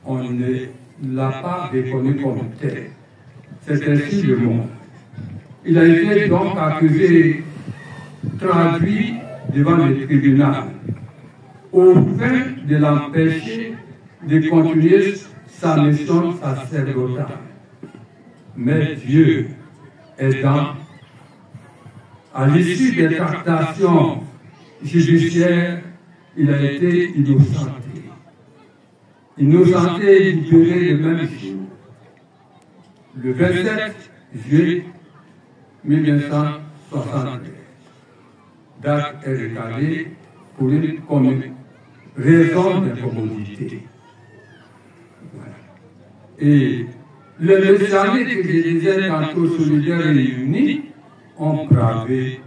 on ne l'a pas reconnu comme tel. C'est ainsi le monde. Il a été donc accusé, traduit devant le tribunal, au fin de l'empêcher de continuer sa mission sacerdotale. Mais Dieu aidant, à l'issue des tractations judiciaires, il a été innocenté. Innocenté et libéré le même jour, le 27 juillet 1973. Date est recalée pour une raison d'incommodité. Voilà. Et le messianisme que je disais tantôt, solidaire et uni, ont bravé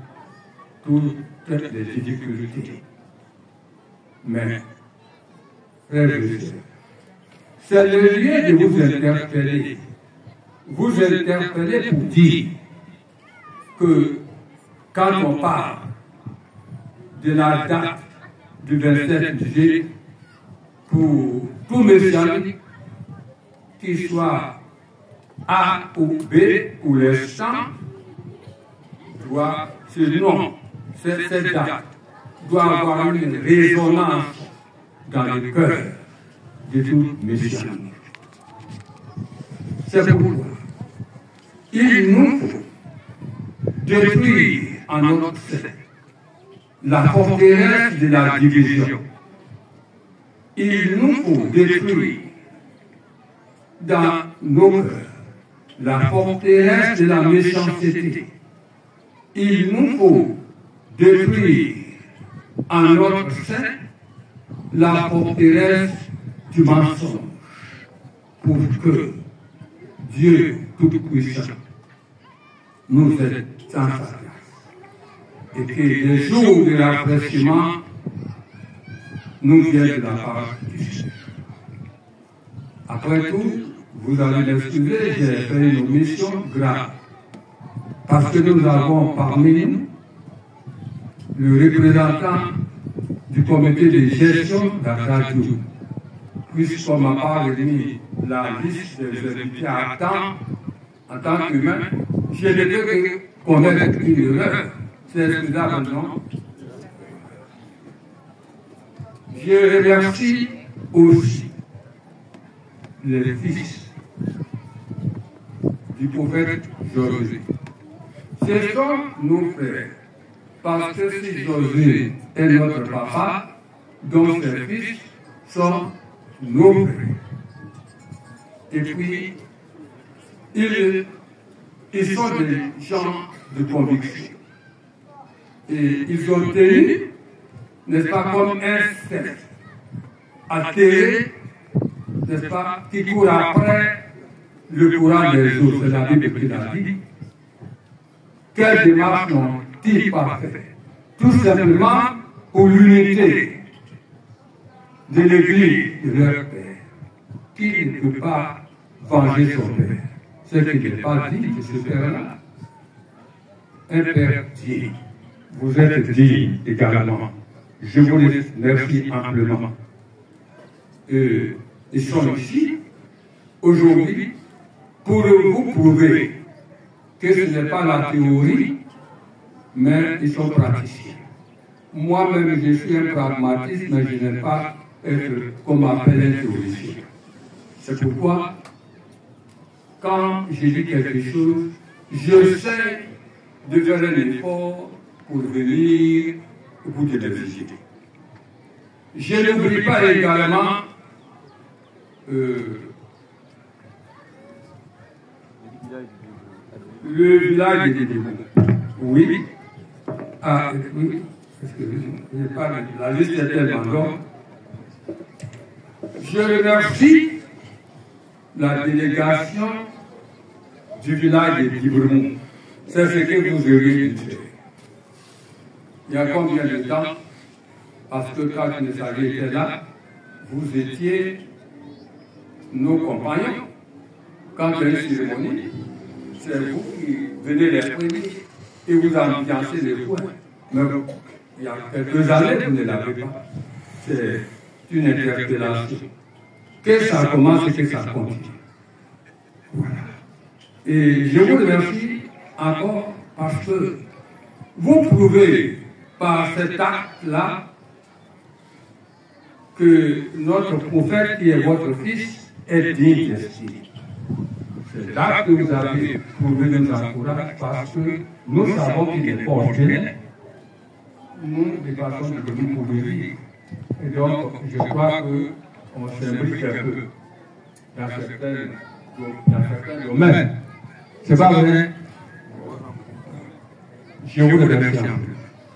toutes les difficultés. Mais, frères et sœurs, c'est le lieu de vous interpeller. Vous interpeller pour dire que quand on parle de la date du 27 juillet, pour tout messianique, qu'il soit A ou B, ou le sang, ce nom, cette date, doit avoir une résonance dans le cœur de tout messianique. C'est pourquoi il nous faut détruire en notre sein la forteresse de la division. Il nous faut détruire dans nos cœurs la forteresse de la méchanceté. Il nous faut détruire en notre sein la forteresse du mensonge pour que Dieu Tout-Puissant nous aide dans sa grâce et que les jours de rafraîchissement nous viennent de la part du Seigneur. Après tout, vous allez m'excuser, j'ai fait une omission grave parce que nous avons parmi nous le représentant du comité de gestion de la radio. Puisqu'on m'a pas remis la liste des invités à temps, en tant qu'humain, je ne peux que connaître une erreur. C'est excusable, non? Je remercie aussi les fils du prophète Josué. Ce sont nos frères. Parce que si Josué est notre papa, donc ses fils sont nos frères. Et puis, ils sont des gens de conviction. Et ils ont tenu, n'est-ce pas, comme un cerf atterré, n'est-ce pas, qui court après le courant des eaux. C'est la Bible qui l'a dit. Quelle démarche n'ont-ils pas fait? Tout simplement pour l'unité de l'Église de leur Père, qui ne peut pas venger son Père. Ce qui n'est pas dit de ce Père-là. Un Père digne. Vous êtes digne également. Je vous remercie amplement. Ils sont ici, aujourd'hui, pour vous prouver que ce n'est pas la théorie, mais ils sont praticiens. Moi-même, je suis un pragmatiste, mais je n'aime pas être, comme on appelle, un théoricien. C'est pourquoi, quand je dis quelque chose, j'essaie de faire un effort pour venir vous de les visiter. Je n'oublie pas également le village de Débou. Oui. Ah, oui. Parce que la liste est tellement longue. Je remercie la délégation du village de Dibremont. C'est ce que vous auriez dû faire. Il y a combien de temps? Parce que quand Messager était là, vous étiez nos compagnons. Quand il y a une cérémonie, c'est vous qui venez les premiers et vous ambiancez les points. Mais il y a quelques années, vous ne l'avez pas. C'est une interpellation. que ça commence et que ça continue. Voilà. Et je vous remercie encore parce que vous prouvez par cet acte-là que notre prophète qui est votre fils est digne d'estime. C'est là que vous avez prouvé nous encourage parce que nous savons qu'il est porté, nous, des façons que vous pouvez vivre. Et donc, je crois qu'on s'imbrique un peu dans certains domaines. C'est pas vrai? Je vous remercie.